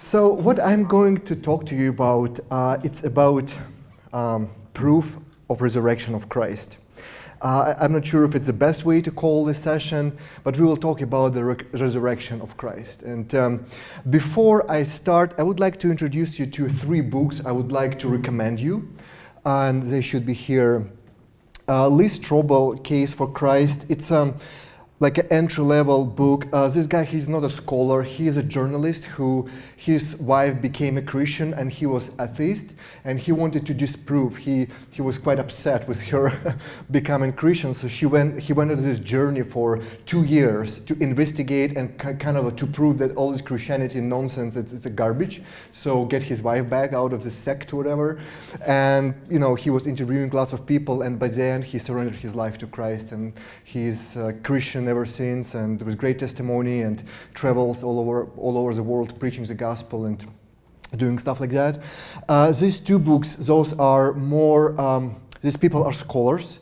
So what I'm going to talk to you about, it's about proof of resurrection of Christ. I'm not sure if it's the best way to call this session, but we will talk about the resurrection of Christ. And before I start, I would like to introduce you to 3 books I would like to recommend you, and they should be here. Lee Strobel, Case for Christ. It's like an entry-level book. This guy, he's not a scholar, he is a journalist who, his wife became a Christian and he was atheist, and he wanted to disprove. He was quite upset with her becoming Christian, so he went on this journey for 2 years to investigate and kind of to prove that all this Christianity nonsense, it's a garbage, so get his wife back out of the sect or whatever. And he was interviewing lots of people, and by the end he surrendered his life to Christ, and he's a Christian ever since, and there was great testimony, and travels all over the world preaching the gospel and doing stuff like that. These 2 books, those are more, these people are scholars,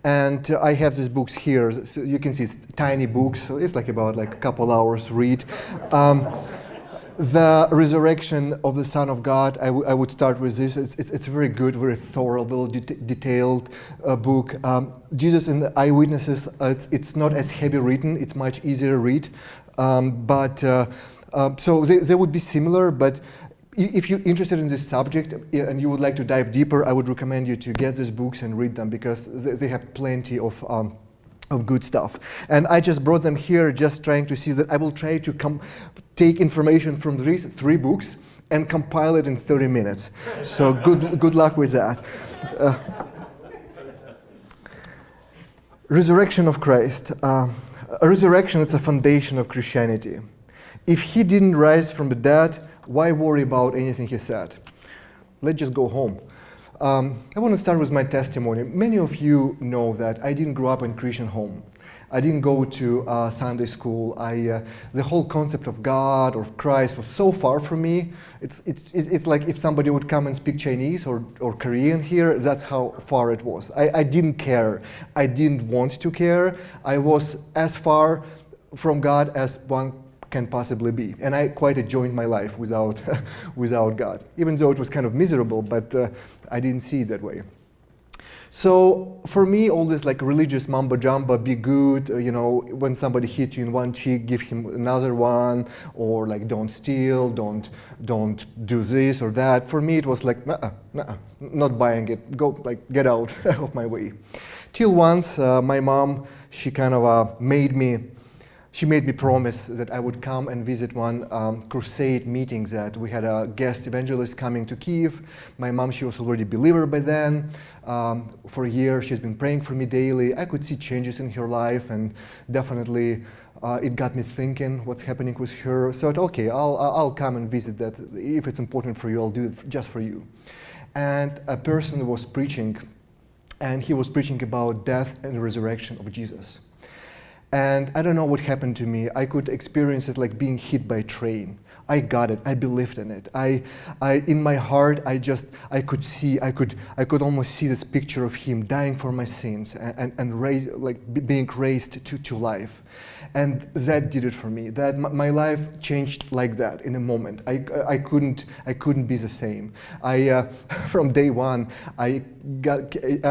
and I have these books here. So you can see it's tiny books, so it's like about a couple hours read. The Resurrection of the Son of God, I would start with this. It's very good, very thorough, very detailed book. Jesus and the Eyewitnesses, it's not as heavy written, it's much easier to read. So they would be similar, but if you're interested in this subject and you would like to dive deeper, I would recommend you to get these books and read them, because they have plenty of good stuff. And I just brought them here just trying to see that I will try to take information from these 3 books and compile it in 30 minutes. So good luck with that. Resurrection of Christ. Resurrection is a foundation of Christianity. If he didn't rise from the dead, why worry about anything he said? Let's just go home. I want to start with my testimony. Many of you know that I didn't grow up in a Christian home. I didn't go to Sunday school. The whole concept of God or Christ was so far from me. It's like if somebody would come and speak Chinese or Korean here, that's how far it was. I didn't care. I didn't want to care. I was as far from God as one can possibly be, and I quite enjoyed my life without God, even though it was kind of miserable, but I didn't see it that way. So for me, all this religious mumbo jumbo, be good, when somebody hits you in one cheek, give him another one, or don't steal, don't do this or that. For me, it was nah, not buying it. Go get out of my way. Till once, my mom, she kind of made me promise that I would come and visit one crusade meeting that we had a guest evangelist coming to Kyiv. My mom, she was already a believer by then. For a year, she's been praying for me daily. I could see changes in her life, and definitely it got me thinking what's happening with her. So I thought, okay, I'll come and visit that. If it's important for you, I'll do it just for you. And a person was preaching, and he was preaching about death and resurrection of Jesus. And I don't know what happened to me. I could experience it like being hit by a train. I got it. I believed in it. I in my heart, I could almost see this picture of him dying for my sins and being raised to life. And that did it for me. That my life changed like that in a moment. I couldn't be the same. From day one, I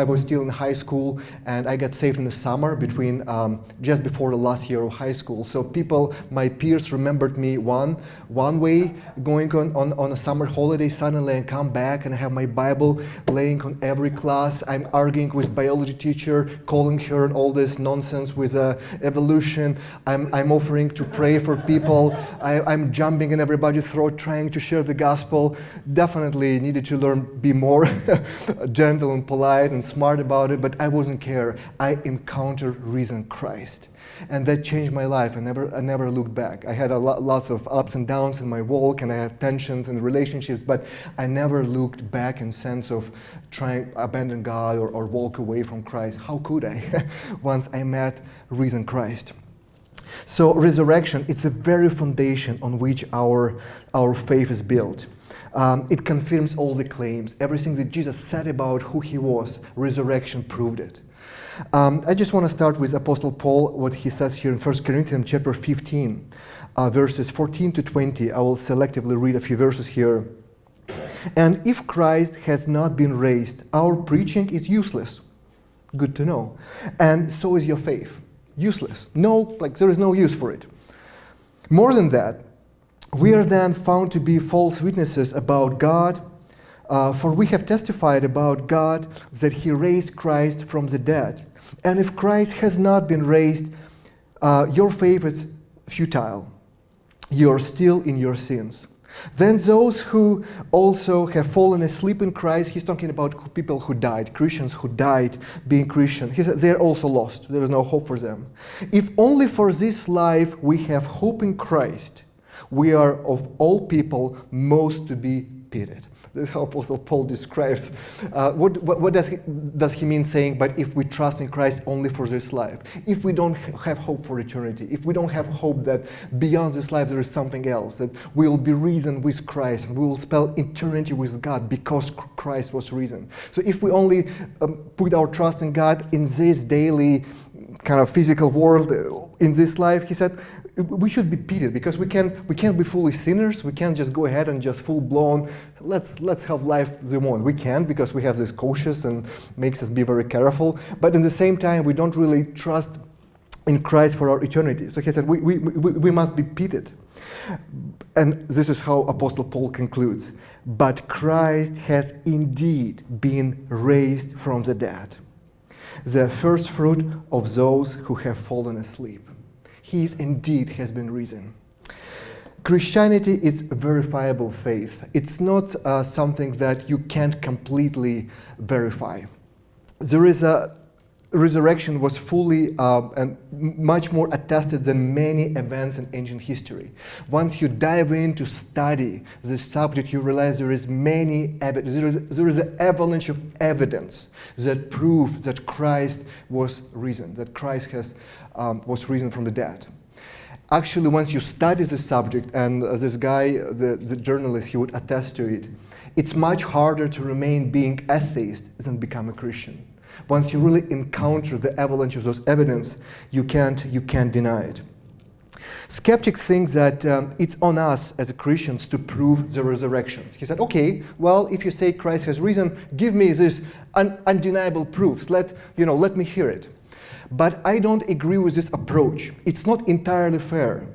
was still in high school, and I got saved in the summer between just before the last year of high school. So my peers remembered me one way, going on a summer holiday. Suddenly I come back and I have my Bible laying on every class. I'm arguing with biology teacher, calling her and all this nonsense with evolution. I'm offering to pray for people. I'm jumping in everybody's throat, trying to share the gospel. Definitely needed to learn, be more gentle and polite and smart about it, but I wasn't care. I encountered risen Christ. And that changed my life. I never looked back. I had lots of ups and downs in my walk, and I had tensions in relationships, but I never looked back in sense of trying to abandon God or walk away from Christ. How could I? Once I met risen Christ. So resurrection, it's the very foundation on which our faith is built. It confirms all the claims. Everything that Jesus said about who he was, resurrection proved it. I just want to start with Apostle Paul, what he says here in 1 Corinthians chapter 15, verses 14 to 20. I will selectively read a few verses here. And if Christ has not been raised, our preaching is useless. Good to know. And so is your faith. Useless. No, there is no use for it. More than that, we are then found to be false witnesses about God, for we have testified about God that he raised Christ from the dead. And if Christ has not been raised, your faith is futile. You are still in your sins. Then those who also have fallen asleep in Christ, he's talking about people who died, Christians who died being Christian. He said they're also lost. There is no hope for them. If only for this life we have hope in Christ, we are of all people most to be pitied. This is how Apostle Paul describes. What does he mean saying, but if we trust in Christ only for this life? If we don't have hope for eternity, if we don't have hope that beyond this life there is something else, that we will be risen with Christ and we will spend eternity with God because Christ was risen. So if we only put our trust in God in this daily kind of physical world, in this life, he said, we should be pitied because we can't be fully sinners. We can't just go ahead and just full blown let's have life the one. We can because we have this cautious and makes us be very careful. But in the same time, we don't really trust in Christ for our eternity. So he said we must be pitied. And this is how Apostle Paul concludes. But Christ has indeed been raised from the dead, the first fruit of those who have fallen asleep. He indeed has been risen. Christianity is a verifiable faith. It's not something that you can't completely verify. There is a resurrection was fully and much more attested than many events in ancient history. Once you dive in to study the subject, you realize there is many evidence. There is an avalanche of evidence that proves that Christ was risen, that Christ was risen from the dead. Actually, once you study the subject, and this guy, the journalist, he would attest to it, it's much harder to remain being atheist than become a Christian. Once you really encounter the avalanche of those evidence, you can't deny it. Skeptics think that it's on us as Christians to prove the resurrection. He said, okay, well, if you say Christ has risen, give me this undeniable proofs. Let me hear it. But I don't agree with this approach. It's not entirely fair.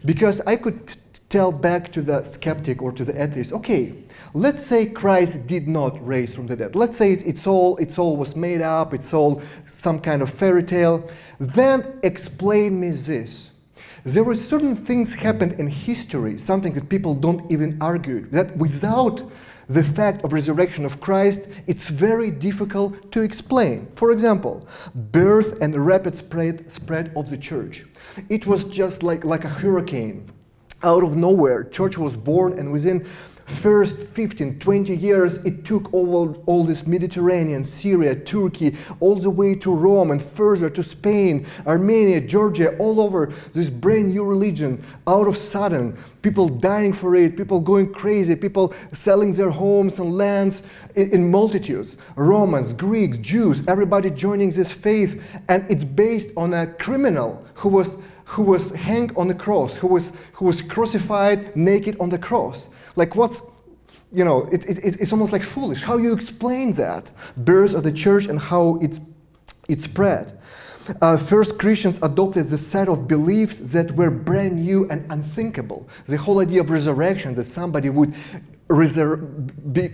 Because I could tell back to the skeptic or to the atheist, okay, let's say Christ did not raise from the dead. Let's say it's all was made up, it's all some kind of fairy tale. Then explain me this. There were certain things happened in history, something that people don't even argue, that without the fact of resurrection of Christ, it's very difficult to explain. For example, birth and rapid spread of the church. It was just like a hurricane. Out of nowhere, church was born, and within first 15, 20 years, it took all this Mediterranean, Syria, Turkey, all the way to Rome and further to Spain, Armenia, Georgia, all over this brand new religion, out of sudden, people dying for it, people going crazy, people selling their homes and lands in multitudes. Romans, Greeks, Jews, everybody joining this faith, and it's based on a criminal who was hanged on the cross, who was crucified naked on the cross. Like it's almost like foolish. How you explain that? Birth of the church and how it spread. First Christians adopted the set of beliefs that were brand new and unthinkable. The whole idea of resurrection, that somebody would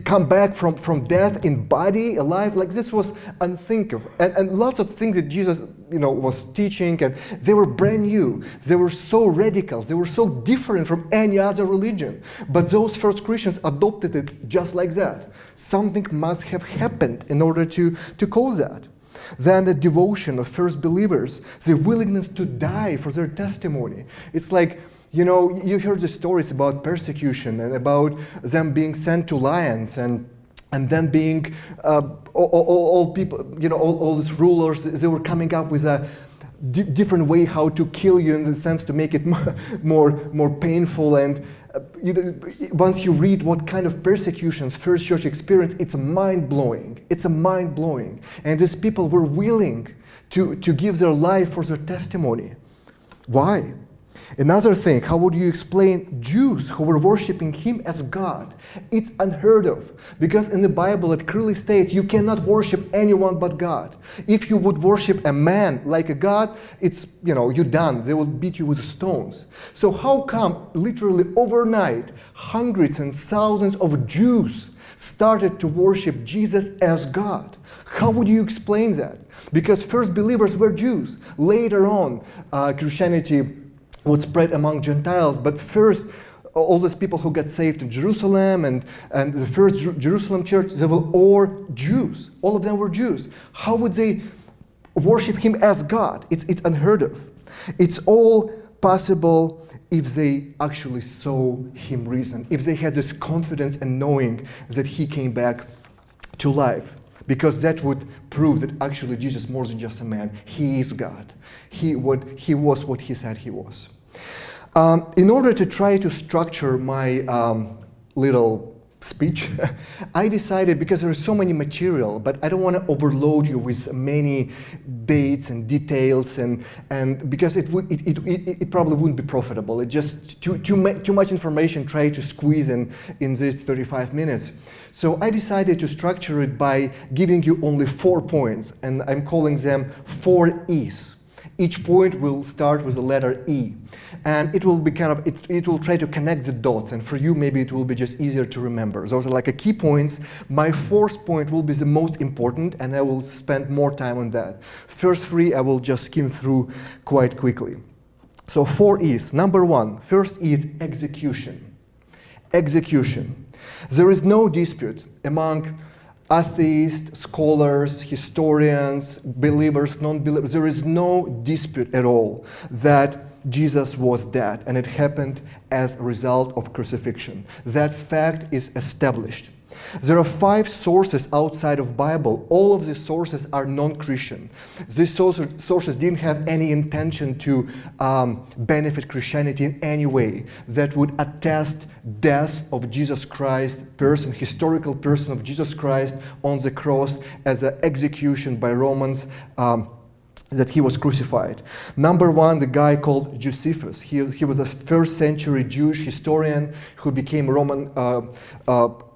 come back from death in body, alive, like this was unthinkable. And lots of things that Jesus was teaching, and they were brand new. They were so radical. They were so different from any other religion. But those first Christians adopted it just like that. Something must have happened in order to cause that. Then the devotion of first believers, the willingness to die for their testimony. It's like, you heard the stories about persecution and about them being sent to lions and then being all people, all these rulers, they were coming up with a different way how to kill you, in the sense to make it more painful. And once you read what kind of persecutions First Church experienced, it's mind-blowing. It's a mind-blowing. And these people were willing to give their life for their testimony. Why? Another thing, how would you explain Jews who were worshiping him as God? It's unheard of, because in the Bible it clearly states you cannot worship anyone but God. If you would worship a man like a God, it's, you're done. They will beat you with stones. So how come literally overnight hundreds and thousands of Jews started to worship Jesus as God? How would you explain that? Because first believers were Jews. Later on, Christianity would spread among Gentiles, but first, all these people who got saved in Jerusalem and the first Jerusalem church, they were all Jews. All of them were Jews. How would they worship him as God? It's unheard of. It's all possible if they actually saw him risen, if they had this confidence and knowing that he came back to life. Because that would prove that actually Jesus more than just a man. He is God. He was what he said he was. In order to try to structure my little speech, I decided, because there is so many material, but I don't want to overload you with many dates and details, and because it probably wouldn't be profitable. It just too much information try to squeeze in these 35 minutes. So I decided to structure it by giving you only 4 points, and I'm calling them 4 E's. Each point will start with the letter E, and it will be it will try to connect the dots, and for you maybe it will be just easier to remember. Those are like a key points. My 4th point will be the most important, and I will spend more time on that. First 3 I will just skim through quite quickly. So 4 E's. Number 1, first is execution. Execution. There is no dispute among atheists, scholars, historians, believers, non-believers. There is no dispute at all that Jesus was dead, and it happened as a result of crucifixion. That fact is established. There are 5 sources outside of Bible. All of these sources are non-Christian. These sources didn't have any intention to benefit Christianity in any way that would attest death of Jesus Christ, historical person of Jesus Christ on the cross as an execution by Romans, that he was crucified. Number 1, the guy called Josephus. He was a 1st century Jewish historian who became a Roman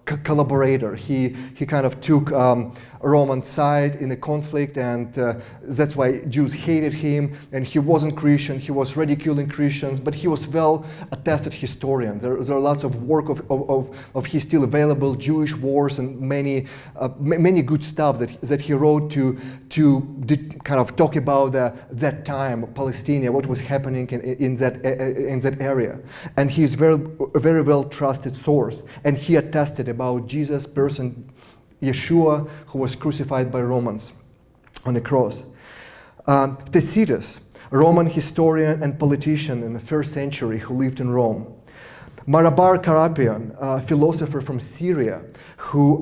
collaborator. He kind of took Roman side in the conflict, and that's why Jews hated him, and he wasn't Christian. He was ridiculing Christians, but he was well-attested historian. There are lots of work of his still available, Jewish wars, and many good stuff that he wrote to kind of talk about that time, Palestine, what was happening in that area. And he's a very well-trusted source, and he attested about Jesus' person, Yeshua, who was crucified by Romans on the cross. Tacitus, Roman historian and politician in the 1st century who lived in Rome. Marabar Karapian, a philosopher from Syria who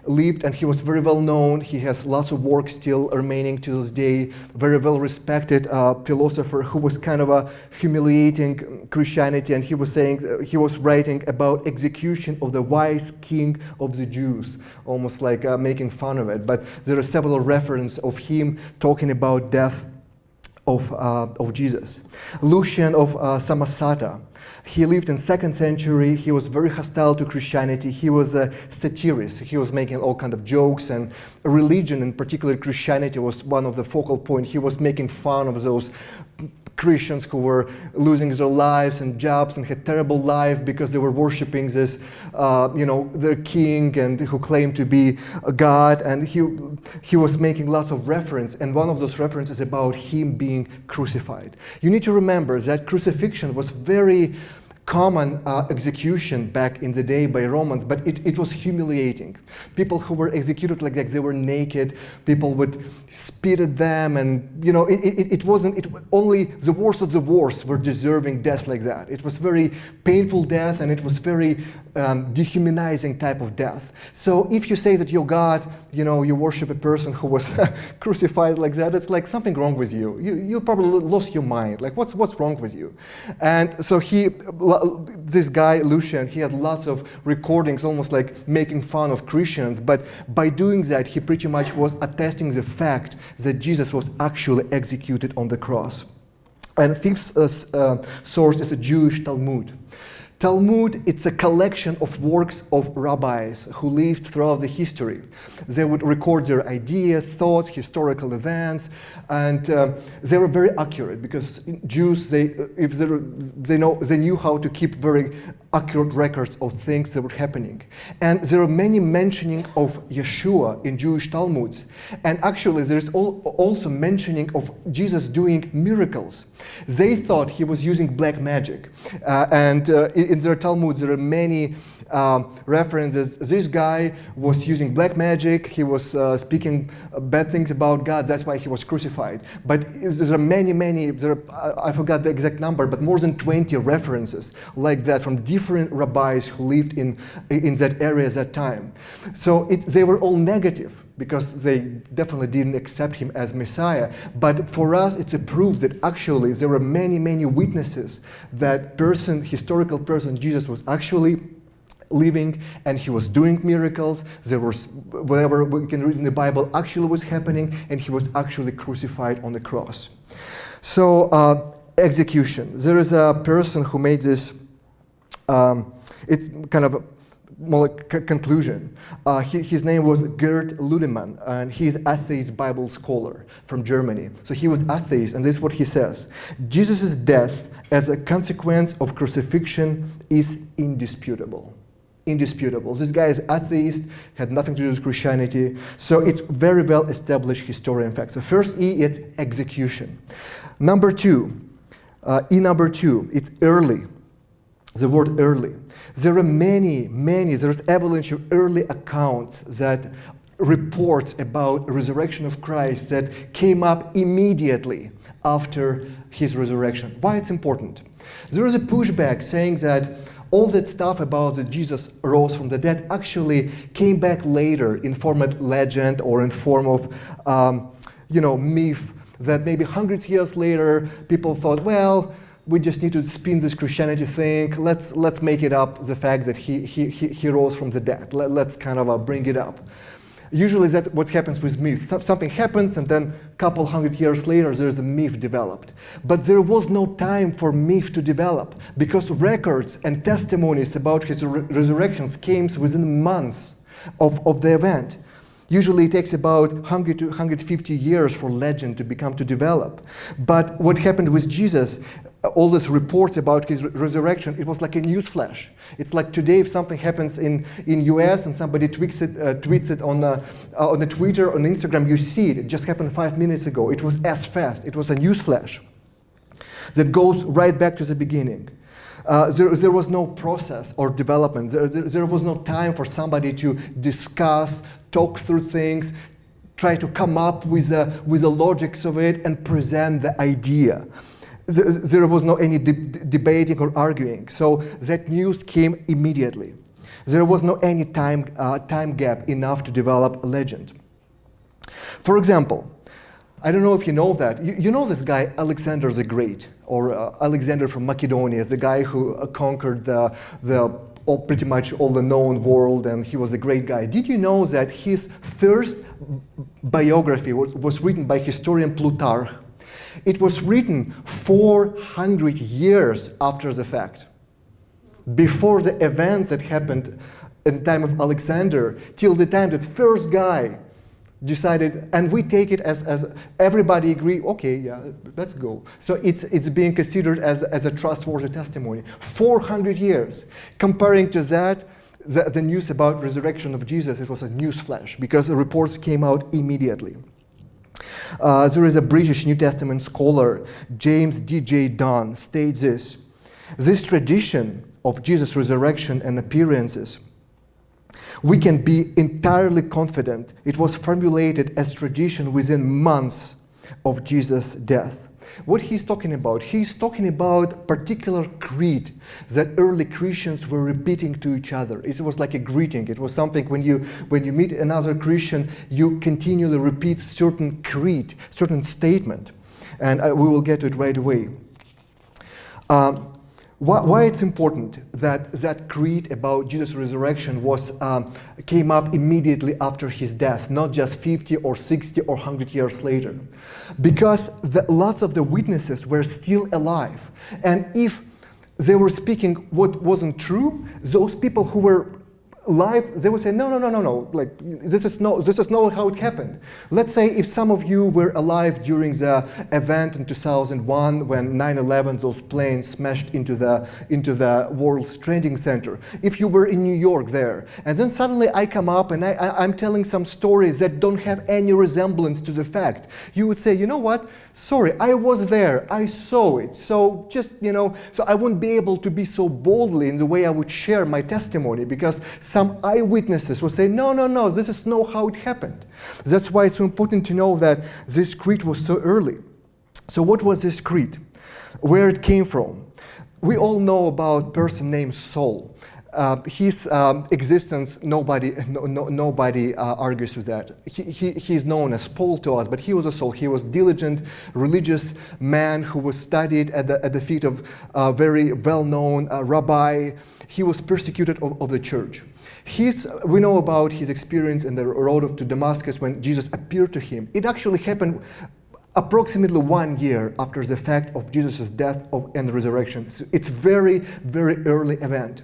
lived, and he was very well known. He has lots of work still remaining to this day. Very well respected philosopher who was kind of humiliating Christianity, and he was writing about execution of the wise king of the Jews, almost like making fun of it. But there are several references of him talking about death of Jesus. Lucian of Samosata. He lived in 2nd century. He was very hostile to Christianity. He was a satirist. He was making all kinds of jokes, and religion, in particular Christianity, was one of the focal points. He was making fun of those Christians who were losing their lives and jobs and had terrible life because they were worshiping this, their king, and who claimed to be a God. And he was making lots of reference, and one of those references about him being crucified. You need to remember that crucifixion was very common execution back in the day by Romans, but it was humiliating. People who were executed like that, they were naked. People would spit at them, and only the worst of the worst were deserving death like that. It was very painful death, and it was very dehumanizing type of death. So if you say that you're God, you worship a person who was crucified like that, it's like something wrong with you. You probably lost your mind. Like what's wrong with you? And so he this guy, Lucian, he had lots of recordings, almost like making fun of Christians, but by doing that, he pretty much was attesting the fact that Jesus was actually executed on the cross. And fifth source is a Jewish Talmud. Talmud, it's a collection of works of rabbis who lived throughout the history. They would record their ideas, thoughts, historical events, and they were very accurate because Jews, they knew how to keep very accurate records of things that were happening. And there are many mentioning of Yeshua in Jewish Talmuds. And actually, there's also mentioning of Jesus doing miracles. They thought he was using black magic. In their Talmud, there are many references. This guy was using black magic. He was speaking bad things about God. That's why he was crucified. But there are many, I forgot the exact number, but more than 20 references like that from different rabbis who lived in that area at that time. So they were all negative, because they definitely didn't accept him as Messiah. But for us, it's a proof that actually there were many witnesses that historical person, Jesus was actually living and he was doing miracles. There was whatever we can read in the Bible actually was happening, and he was actually crucified on the cross. So execution. There is a person who made this, it's kind of more like conclusion. His name was Gerd Ludemann, and he's an atheist Bible scholar from Germany. So he was atheist, and this is what he says. Jesus' death as a consequence of crucifixion is indisputable. Indisputable. This guy is atheist, had nothing to do with Christianity. So it's very well established historian fact. So first E is execution. Number two, number two, it's early. The word early. There are there's avalanche of early accounts that reports about resurrection of Christ that came up immediately after his resurrection. Why it's important? There is a pushback saying that all that stuff about that Jesus rose from the dead actually came back later in form of legend or in form of, myth, that maybe hundreds of years later people thought, well, we just need to spin this Christianity thing. Let's make it up, the fact that he rose from the dead. Let's kind of bring it up. Usually that's what happens with myth. Something happens, and then a couple hundred years later, there's a myth developed. But there was no time for myth to develop, because records and testimonies about his resurrections came within months of the event. Usually it takes about 100 to 150 years for legend to develop. But what happened with Jesus, all these reports about his resurrection, it was like a news flash. It's like today, if something happens in US and somebody tweets it on the Twitter, on Instagram, you see it. It just happened 5 minutes ago. It was as fast. It was a news flash that goes right back to the beginning. There was no process or development. There was no time for somebody to discuss, talk through things, try to come up with the logics of it and present the idea. There was no any debating or arguing. So that news came immediately. There was no any time gap enough to develop a legend. For example, I don't know if you know that. You know this guy, Alexander the Great, or Alexander from Macedonia, the guy who conquered pretty much all the known world, and he was a great guy. Did you know that his first biography was written by historian Plutarch? It was written 400 years after the fact, before the events that happened in the time of Alexander, till the time that first guy decided, and we take it as everybody agree, okay, yeah, let's go. So it's being considered as a trustworthy testimony. 400 years. Comparing to that, the news about resurrection of Jesus, it was a news flash, because the reports came out immediately. There is a British New Testament scholar, James D.J. Dunn, states this: this tradition of Jesus' resurrection and appearances, we can be entirely confident it was formulated as tradition within months of Jesus' death. What he's talking about? He's talking about particular creed that early Christians were repeating to each other. It was like a greeting. It was something when you meet another Christian, you continually repeat certain creed, certain statement. And we will get to it right away. Why it's important that that creed about Jesus' resurrection came up immediately after his death, not just 50 or 60 or 100 years later? Because lots of the witnesses were still alive. And if they were speaking what wasn't true, those people who were alive, they would say, no, like this is not how it happened. Let's say if some of you were alive during the event in 2001 when 9/11, those planes smashed into the World Trade Center. If you were in New York there, and then suddenly I come up and I'm telling some stories that don't have any resemblance to the fact, you would say, you know what? Sorry, I was there, I saw it, so just, so I wouldn't be able to be so boldly in the way I would share my testimony, because some eyewitnesses would say, no, this is not how it happened. That's why it's so important to know that this creed was so early. So what was this creed? Where it came from? We all know about a person named Saul. His existence, nobody argues with that. He's known as Paul to us, but he was a Saul. He was diligent, religious man who was studied at the feet of a very well-known rabbi. He was persecuted of the church. We know about his experience in the road to Damascus when Jesus appeared to him. It actually happened approximately 1 year after the fact of Jesus' death and resurrection. So it's very, very early event.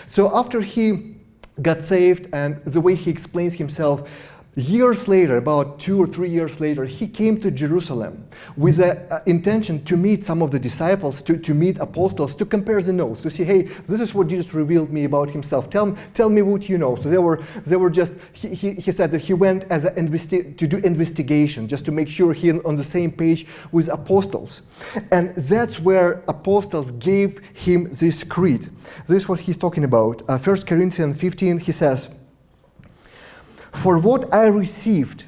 So after he got saved, and the way he explains himself, years later, about 2 or 3 years later, he came to Jerusalem with the intention to meet some of the disciples, to meet apostles, to compare the notes, to see, hey, this is what Jesus revealed me about himself. Tell me what you know. So they were just. He said that he went as to do investigation, just to make sure he on the same page with apostles, and that's where apostles gave him this creed. This is what he's talking about. 1 Corinthians 15. He says, "For what I received,"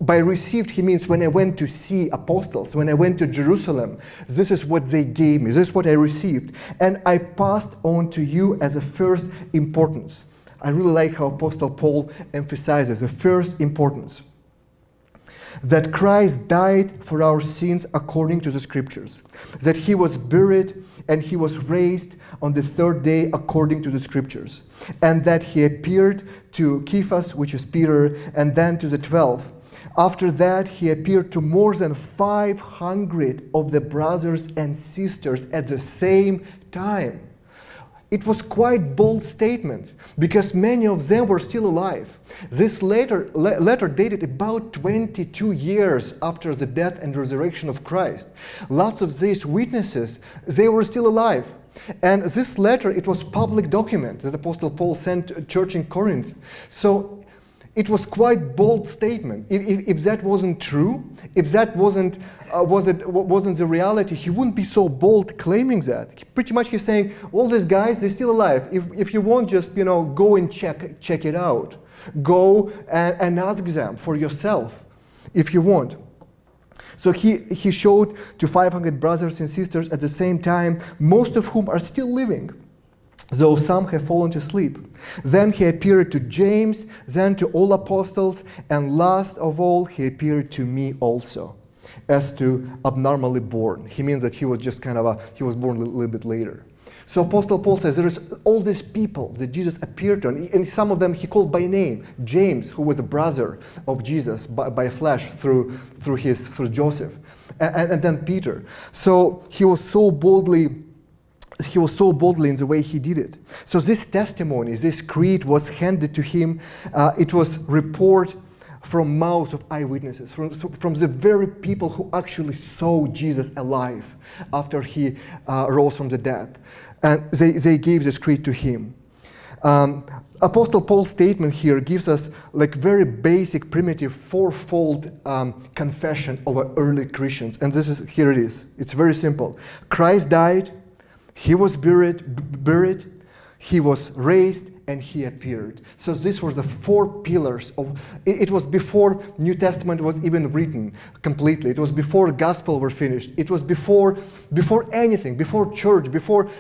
by received he means when I went to see apostles, when I went to Jerusalem, this is what they gave me, this is what I received, and I passed on to you as a first importance. I really like how Apostle Paul emphasizes the first importance. That Christ died for our sins according to the scriptures, that he was buried and he was raised on the third day according to the scriptures, and that he appeared to Cephas, which is Peter, and then to the 12. After that, he appeared to more than 500 of the brothers and sisters at the same time. It was quite bold statement because many of them were still alive. This letter dated about 22 years after the death and resurrection of Christ. Lots of these witnesses, they were still alive. And this letter, it was public document that Apostle Paul sent to a church in Corinth. So it was quite bold statement. If that wasn't true, if that wasn't the reality, he wouldn't be so bold claiming that. Pretty much he's saying, all these guys, they're still alive. If you want, just go and check it out. Go and ask them for yourself, if you want. So he showed to 500 brothers and sisters at the same time, most of whom are still living, though some have fallen asleep. Then he appeared to James, then to all apostles, and last of all, he appeared to me also, as to abnormally born. He means that he was just he was born a little bit later. So Apostle Paul says there is all these people that Jesus appeared to, and some of them he called by name. James, who was a brother of Jesus by flesh through Joseph, and then Peter. So he was so boldly in the way he did it. So this testimony, this creed was handed to him. It was report from mouths of eyewitnesses, from the very people who actually saw Jesus alive after he rose from the dead. And they gave this creed to him. Apostle Paul's statement here gives us very basic, primitive, fourfold confession of early Christians. And here it is. It's very simple. Christ died, he was buried, he was raised, and he appeared. So this was the 4 pillars of it. Was before New Testament was even written completely. It was before gospel were finished. It was before anything, before church, before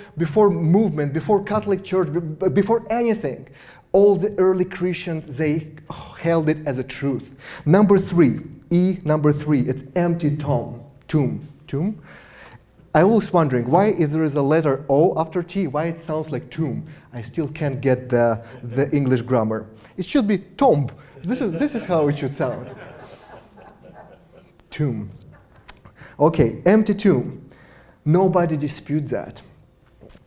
movement, before Catholic Church, before anything. All the early Christians, they held it as a truth. Number 3, number 3, it's empty tomb. I was wondering why, if there is a letter O after T, why it sounds like tomb. I still can't get the English grammar. It should be tomb. This is how it should sound. Tomb. Okay, empty tomb. Nobody disputes that.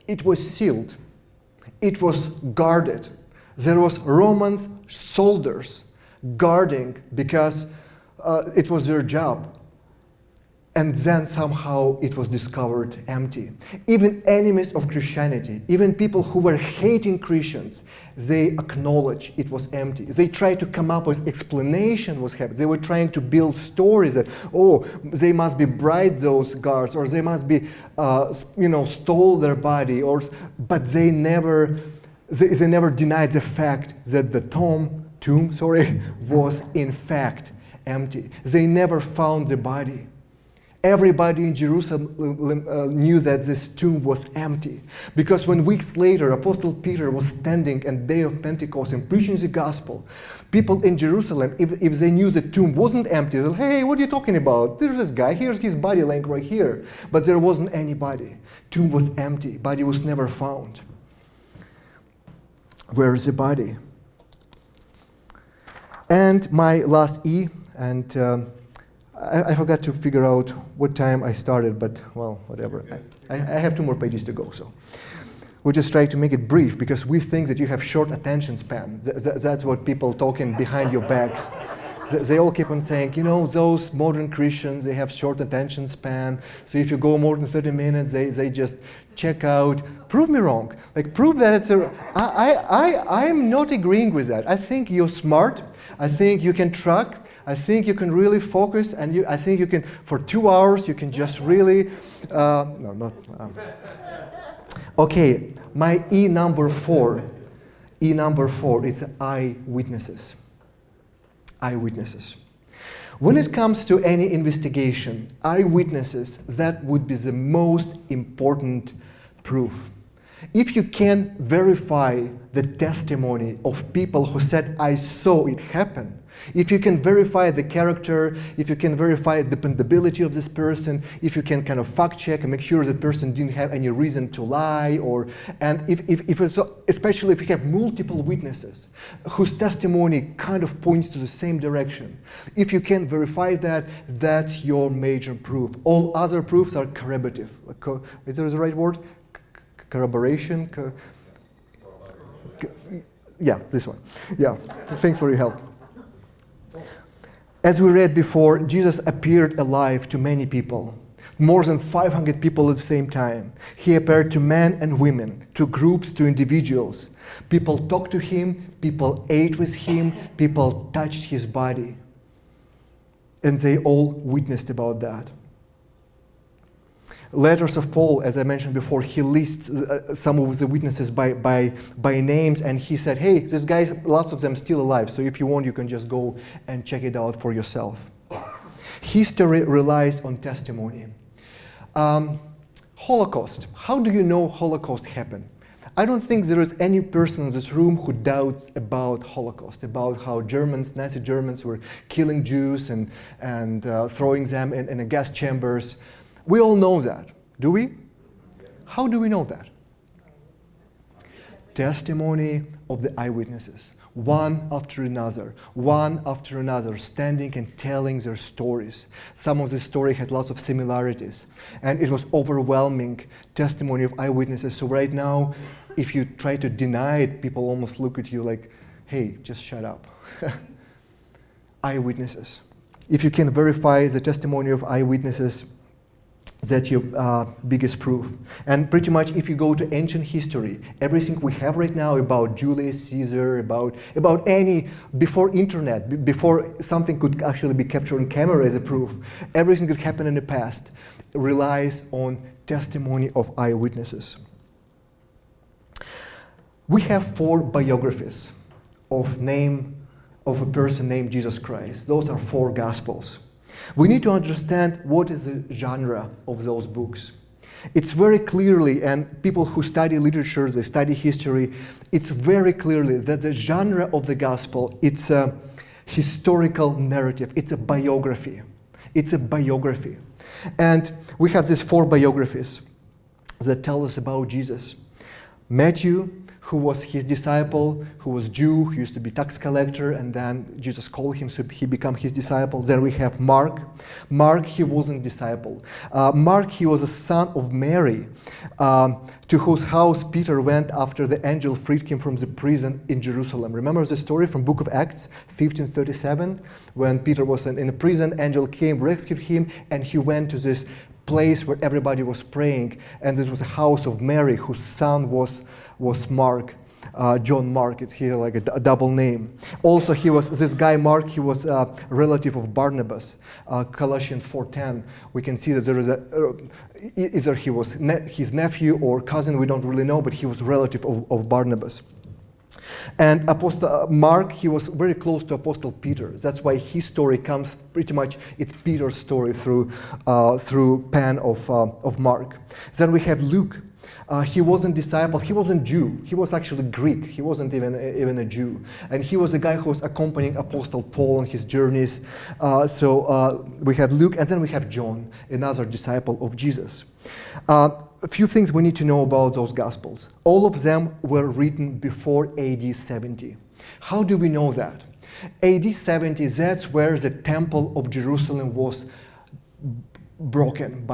It was sealed. It was guarded. There was Roman soldiers guarding because it was their job. And then somehow it was discovered empty. Even enemies of Christianity, even people who were hating Christians, they acknowledged it was empty. They tried to come up with explanation what's happened. They were trying to build stories that, oh, they must be bribed, those guards, or they must be, stole their body, but they never denied the fact that the tomb was in fact empty. They never found the body. Everybody in Jerusalem knew that this tomb was empty. Because when weeks later Apostle Peter was standing on the day of Pentecost and preaching the gospel, people in Jerusalem, if they knew the tomb wasn't empty, they'll, hey, what are you talking about? There's this guy, here's his body laying right here. But there wasn't any body. Tomb was empty. Body was never found. Where is the body? And my last E, and I forgot to figure out what time I started, but, well, whatever. I have 2 more pages to go, so. We'll just try to make it brief, because we think that you have short attention span. That's what people talking behind your backs. They all keep on saying, those modern Christians, they have short attention span, so if you go more than 30 minutes, they just check out. Prove me wrong. Prove that it's I'm not agreeing with that. I think you're smart. I think you can track. I think you can really focus, and I think you can, for 2 hours, you can just really, Okay, my E number 4, it's eyewitnesses. Eyewitnesses. When it comes to any investigation, eyewitnesses, that would be the most important proof. If you can verify the testimony of people who said, I saw it happen, if you can verify the character, if you can verify the dependability of this person, if you can kind of fact check and make sure that person didn't have any reason to lie, especially if you have multiple witnesses whose testimony kind of points to the same direction, if you can verify that, that's your major proof. All other proofs are corroborative. Is there the right word? Corroboration? Yeah, this one. Yeah, thanks for your help. As we read before, Jesus appeared alive to many people, more than 500 people at the same time. He appeared to men and women, to groups, to individuals. People talked to him, people ate with him, people touched his body. And they all witnessed about that. Letters of Paul, as I mentioned before, he lists some of the witnesses by names, and he said, hey, these guys, lots of them still alive, so if you want, you can just go and check it out for yourself. History relies on testimony. Holocaust. How do you know Holocaust happened? I don't think there is any person in this room who doubts about Holocaust, about how Nazi Germans were killing Jews and throwing them in the gas chambers. We all know that, do we? How do we know that? Testimony of the eyewitnesses, one after another, standing and telling their stories. Some of the stories had lots of similarities, and it was overwhelming testimony of eyewitnesses. So right now, if you try to deny it, people almost look at you like, hey, just shut up. Eyewitnesses. If you can verify the testimony of eyewitnesses, that's your biggest proof. And pretty much if you go to ancient history, everything we have right now about Julius Caesar, about any, before internet, before something could actually be captured on camera as a proof, everything that happened in the past relies on testimony of eyewitnesses. We have 4 biographies of a person named Jesus Christ. Those are 4 Gospels. We need to understand what is the genre of those books. It's very clearly, and people who study literature, they study history, it's very clearly that the genre of the Gospel, it's a historical narrative, it's a biography. It's a biography. And we have these 4 biographies that tell us about Jesus. Matthew, who was his disciple, who was Jew, who used to be tax collector, and then Jesus called him, so he became his disciple. Then we have Mark. Mark, he wasn't disciple. Mark, he was a son of Mary, to whose house Peter went after the angel freed him from the prison in Jerusalem. Remember the story from Book of Acts 15:37? When Peter was in a prison, angel came, rescued him, and he went to this place where everybody was praying, and this was a house of Mary, whose son was Mark, John Mark. He had like a double name. Also, this guy Mark, he was a relative of Barnabas. Colossians 4:10, we can see that there is either he was his nephew or cousin, we don't really know, but he was relative of Barnabas. And Apostle Mark, he was very close to Apostle Peter. That's why his story comes pretty much, it's Peter's story through pen of Mark. Then we have Luke. He wasn't disciple, he wasn't Jew, he was actually Greek, he wasn't even a Jew. And he was a guy who was accompanying Apostle Paul on his journeys. So we have Luke, and then we have John, another disciple of Jesus. A few things we need to know about those Gospels. All of them were written before AD 70. How do we know that? AD 70, that's where the Temple of Jerusalem was broken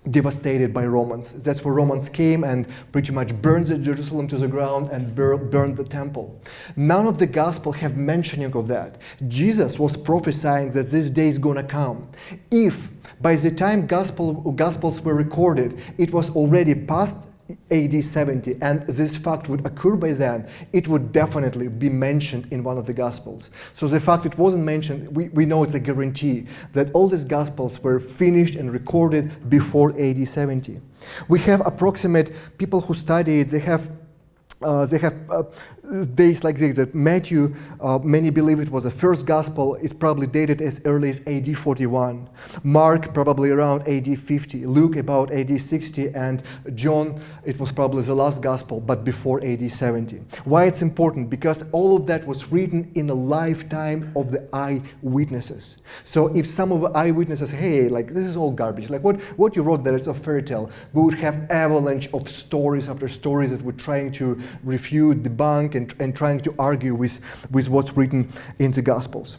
devastated by Romans. That's where Romans came and pretty much burned Jerusalem to the ground and burned the temple. None of the Gospels have mentioning of that. Jesus was prophesying that this day is going to come. If by the time Gospels were recorded, it was already past AD 70, and this fact would occur by then, it would definitely be mentioned in one of the Gospels. So the fact it wasn't mentioned, we know it's a guarantee that all these Gospels were finished and recorded before AD 70. We have approximate people who study it, they have days like this, that Matthew, many believe it was the first gospel. It's probably dated as early as AD 41. Mark, probably around AD 50. Luke, about AD 60. And John, it was probably the last gospel, but before AD 70. Why it's important? Because all of that was written in the lifetime of the eyewitnesses. So if some of the eyewitnesses, hey, like this is all garbage, like what you wrote there is a fairy tale, we would have avalanche of stories after stories that were trying to refute, debunk, and trying to argue with what's written in the Gospels.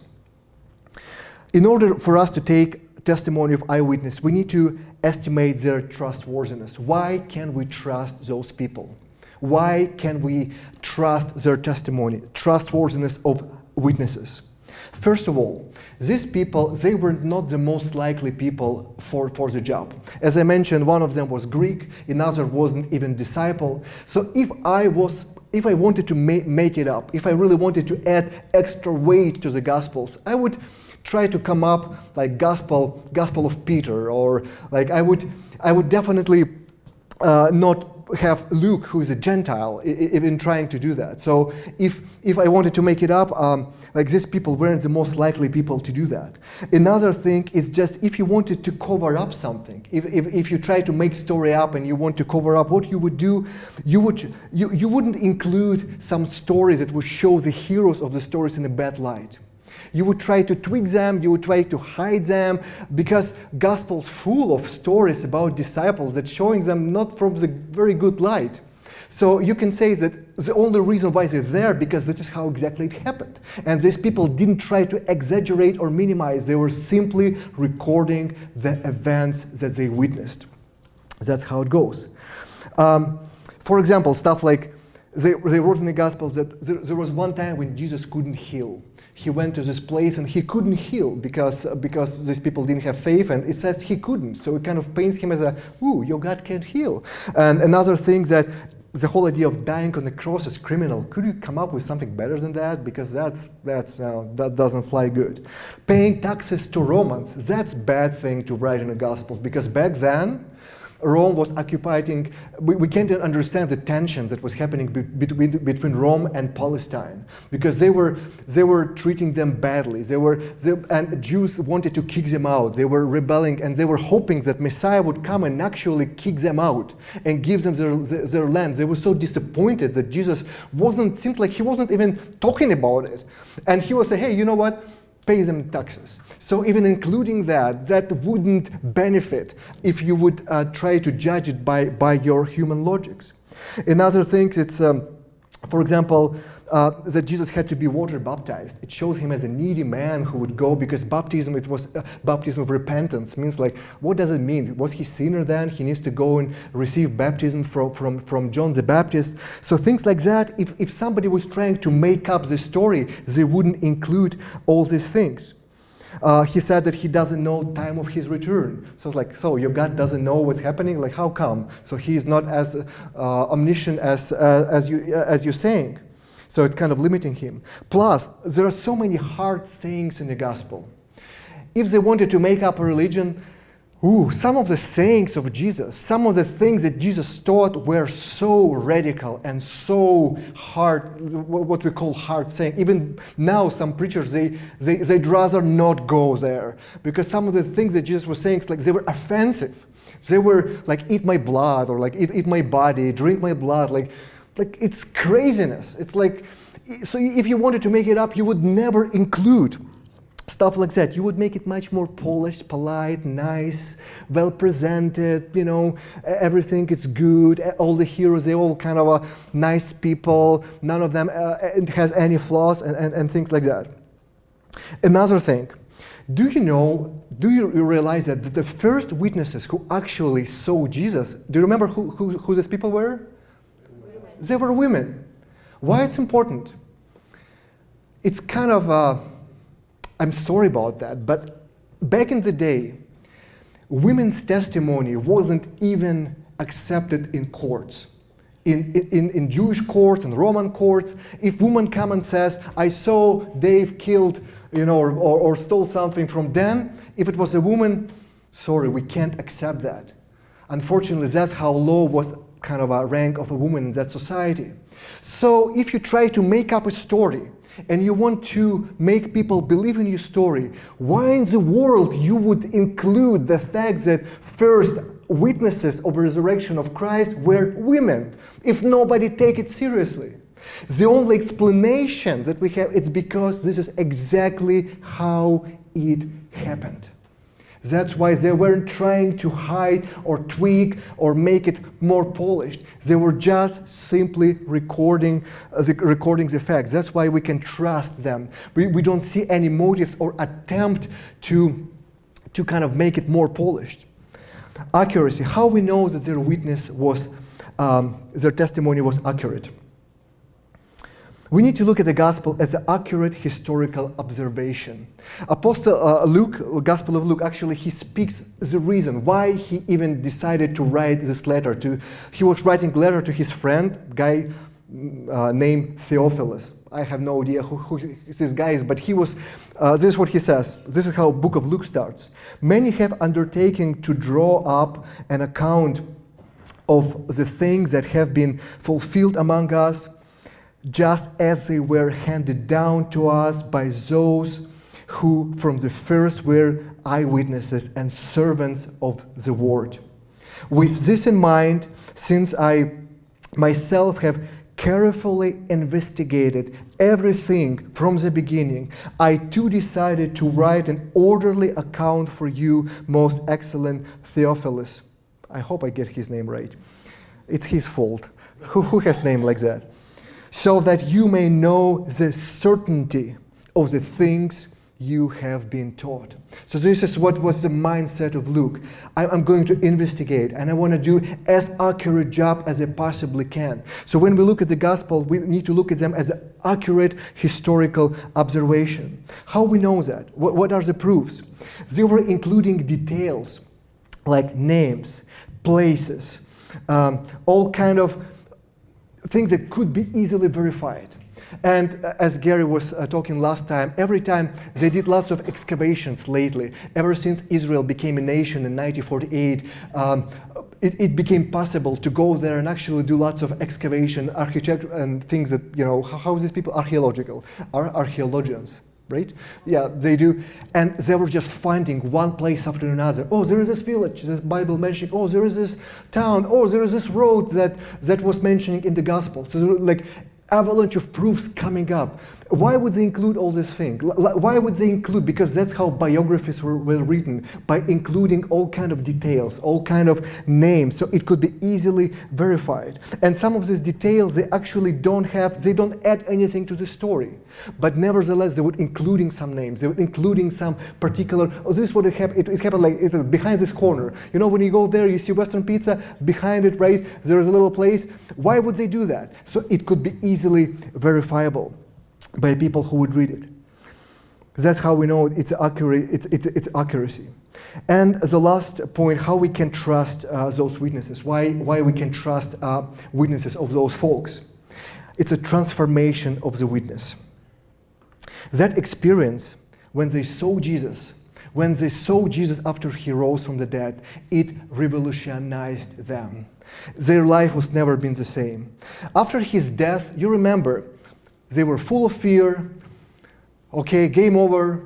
In order for us to take testimony of eyewitness, we need to estimate their trustworthiness. Why can we trust those people? Why can we trust their testimony, trustworthiness of witnesses? First of all, these people, they were not the most likely people for the job. As I mentioned, one of them was Greek, another wasn't even disciple. So if I wanted to make it up, if I really wanted to add extra weight to the Gospels, I would try to come up like Gospel of Peter, or like I would definitely not have Luke, who is a Gentile, even trying to do that. So if I wanted to make it up, like these people weren't the most likely people to do that. Another thing is just if you wanted to cover up something, if you try to make story up and you want to cover up, what you would do, you wouldn't include some stories that would show the heroes of the stories in a bad light. You would try to tweak them, you would try to hide them, because Gospel's full of stories about disciples that showing them not from the very good light. So you can say that the only reason why they're there, because that is how exactly it happened. And these people didn't try to exaggerate or minimize, they were simply recording the events that they witnessed. That's how it goes. For example, stuff like, they wrote in the Gospels that there was one time when Jesus couldn't heal. He went to this place and he couldn't heal because these people didn't have faith, and it says he couldn't. So it kind of paints him as your God can't heal. And another thing, that the whole idea of dying on the cross is criminal. Could you come up with something better than that? Because that doesn't fly good. Paying taxes to Romans, that's a bad thing to write in the Gospels, because back then, Rome was occupying, we can't understand the tension that was happening between Rome and Palestine, because they were treating them badly. And Jews wanted to kick them out. They were rebelling, and they were hoping that Messiah would come and actually kick them out and give them their land. They were so disappointed that Jesus seemed like he wasn't even talking about it. And he was saying, hey, you know what? Pay them taxes. So even including that wouldn't benefit if you would try to judge it by your human logics. In other things, it's, for example, that Jesus had to be water baptized. It shows him as a needy man who would go, because baptism, it was baptism of repentance. Means like, what does it mean? Was he sinner then? He needs to go and receive baptism from John the Baptist. So things like that, if somebody was trying to make up the story, they wouldn't include all these things. He said that he doesn't know time of his return. So it's like, so your God doesn't know what's happening? Like, how come? So he's not as omniscient as you're saying. So it's kind of limiting him. Plus, there are so many hard sayings in the gospel. If they wanted to make up a religion, some of the sayings of Jesus, some of the things that Jesus taught were so radical and so hard, what we call hard saying. Even now, some preachers, they'd rather not go there, because some of the things that Jesus was saying, like, they were offensive. They were like, eat my blood, or like, eat my body, drink my blood, like it's craziness. It's like, so if you wanted to make it up, you would never include stuff like that. You would make it much more polished, polite, nice, well presented, everything is good. All the heroes, they all kind of nice people. None of them has any flaws and things like that. Another thing, do you realize that the first witnesses who actually saw Jesus, do you remember who these people were? They were women. Why it's important? It's kind of, I'm sorry about that, but back in the day, women's testimony wasn't even accepted in courts. In Jewish courts and Roman courts, if woman come and says, I saw Dave killed, or stole something from Dan, if it was a woman, sorry, we can't accept that. Unfortunately, that's how law was kind of a rank of a woman in that society. So if you try to make up a story and you want to make people believe in your story, why in the world you would include the fact that first witnesses of the resurrection of Christ were women, if nobody take it seriously? The only explanation that we have is because this is exactly how it happened. That's why they weren't trying to hide or tweak or make it more polished. They were just simply recording the facts. That's why we can trust them. We don't see any motives or attempt to kind of make it more polished. Accuracy. How we know that their witness was, their testimony was accurate? We need to look at the gospel as an accurate historical observation. Apostle Luke, Gospel of Luke, actually he speaks the reason why he even decided to write this letter. He was writing a letter to his friend, guy named Theophilus. I have no idea who this guy is, but he was, this is what he says. This is how Book of Luke starts. Many have undertaken to draw up an account of the things that have been fulfilled among us, just as they were handed down to us by those who from the first were eyewitnesses and servants of the word. With this in mind, since I myself have carefully investigated everything from the beginning, I too decided to write an orderly account for you, most excellent Theophilus. I hope I get his name right. It's his fault. Who has a name like that? So that you may know the certainty of the things you have been taught. So this is what was the mindset of Luke. I'm going to investigate, and I want to do as accurate job as I possibly can. So when we look at the gospel, we need to look at them as an accurate historical observation. How we know that? What are the proofs? They were including details like names, places, all kind of things that could be easily verified. And as Gary was talking last time, every time they did lots of excavations lately, ever since Israel became a nation in 1948, it became possible to go there and actually do lots of excavation, architecture, and things that, how are these people archaeologians, right? Yeah, they do. And they were just finding one place after another. Oh, there is this village, this Bible mentioning. Oh, there is this town. Oh, there is this road that was mentioning in the gospel. So like avalanche of proofs coming up. Why would they include all these things? Why would they include? Because that's how biographies were written, by including all kind of details, all kind of names, so it could be easily verified. And some of these details, they actually don't add anything to the story. But nevertheless, they were including some names, they were including some particular, this is what it happened, it happened like behind this corner. You know, when you go there, you see Western Pizza, behind it, right, there's a little place. Why would they do that? So it could be easily verifiable by people who would read it. That's how we know it's accuracy. And the last point, how we can trust those witnesses, why we can trust witnesses of those folks. It's a transformation of the witness. That experience, when they saw Jesus after he rose from the dead, it revolutionized them. Their life was never been the same. After his death, you remember, they were full of fear. Okay, game over.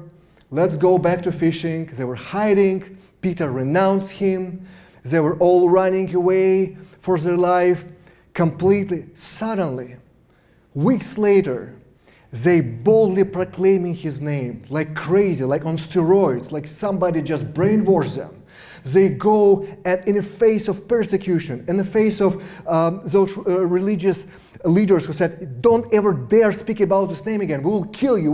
Let's go back to fishing. They were hiding. Peter renounced him. They were all running away for their life completely. Suddenly, weeks later, they boldly proclaiming his name like crazy, like on steroids, like somebody just brainwashed them. They go and in the face of persecution, in the face of those religious leaders who said, don't ever dare speak about this name again. We'll kill you.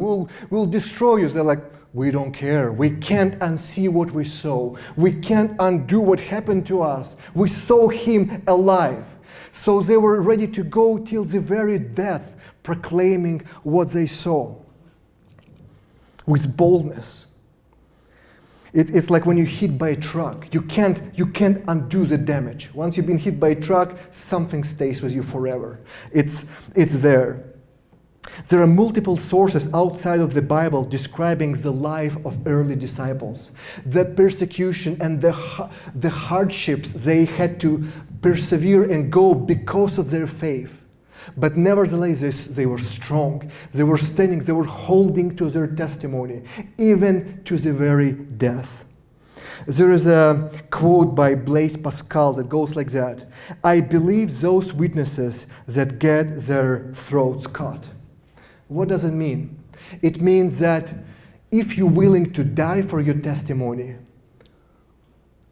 We'll destroy you. They're like, we don't care. We can't unsee what we saw. We can't undo what happened to us. We saw him alive. So they were ready to go till the very death, proclaiming what they saw with boldness. It's like when you're hit by a truck. You can't undo the damage. Once you've been hit by a truck, something stays with you forever. It's there. There are multiple sources outside of the Bible describing the life of early disciples, the persecution and the hardships they had to persevere and go because of their faith. But nevertheless, they were strong. They were standing, they were holding to their testimony, even to the very death. There is a quote by Blaise Pascal that goes like that: I believe those witnesses that get their throats cut. What does it mean? It means that if you're willing to die for your testimony,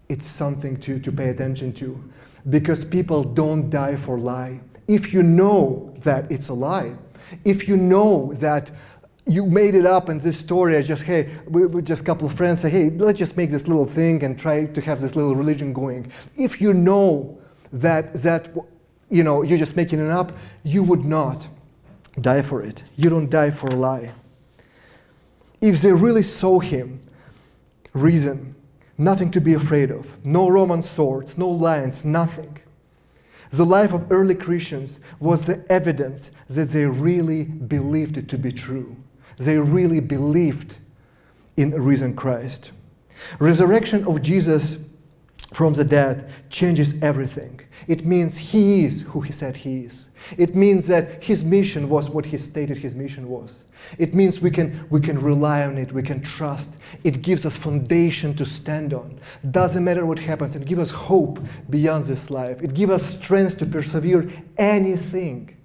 it's something to pay attention to, because people don't die for lie. If you know that it's a lie, if you know that you made it up and this story, we're just a couple of friends say, hey, let's just make this little thing and try to have this little religion going. If you know that you're just making it up, you would not die for it. You don't die for a lie. If they really saw him, reason, nothing to be afraid of, no Roman swords, no lions, nothing. The life of early Christians was the evidence that they really believed it to be true. They really believed in a risen Christ. Resurrection of Jesus from the dead changes everything. It means he is who he said he is. It means that his mission was what he stated his mission was. It means we can rely on it, we can trust. It gives us foundation to stand on. Doesn't matter what happens, it gives us hope beyond this life. It gives us strength to persevere anything.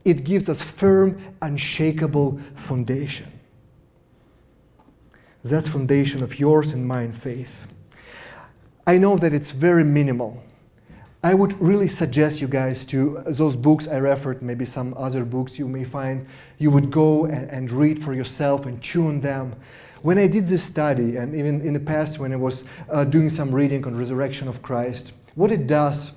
It gives us firm, unshakable foundation. That's foundation of yours and mine faith. I know that it's very minimal. I would really suggest you guys to those books I referred, maybe some other books you may find, you would go and read for yourself and chew on them. When I did this study, and even in the past when I was doing some reading on resurrection of Christ, what it does,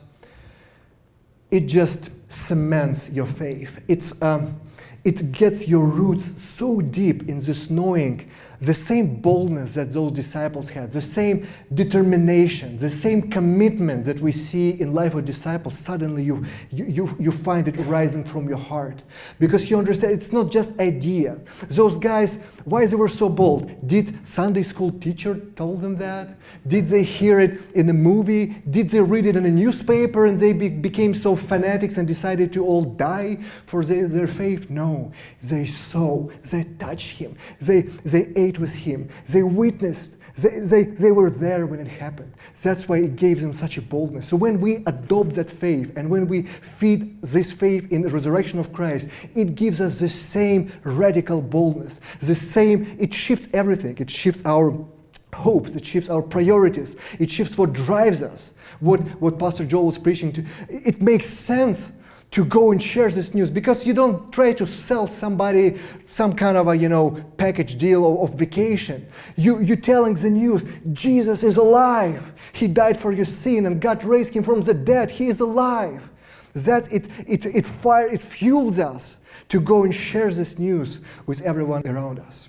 it just cements your faith. It gets your roots so deep in this knowing, the same boldness that those disciples had, the same determination, the same commitment that we see in life of disciples. Suddenly you find it rising from your heart, because you understand it's not just idea. Those guys, why they were so bold? Did Sunday school teacher told them that? Did they hear it in a movie? Did they read it in a newspaper and they became so fanatics and decided to all die for their faith? No, they saw, they touched him, they ate with him, they witnessed They were there when it happened. That's why it gave them such a boldness. So when we adopt that faith and when we feed this faith in the resurrection of Christ, it gives us the same radical boldness. It shifts everything. It shifts our hopes. It shifts our priorities. It shifts what drives us. What Pastor Joel was preaching to. It makes sense to go and share this news, because you don't try to sell somebody some kind of a package deal of vacation. You're telling the news, Jesus is alive. He died for your sin and God raised him from the dead. He is alive. It fuels us to go and share this news with everyone around us.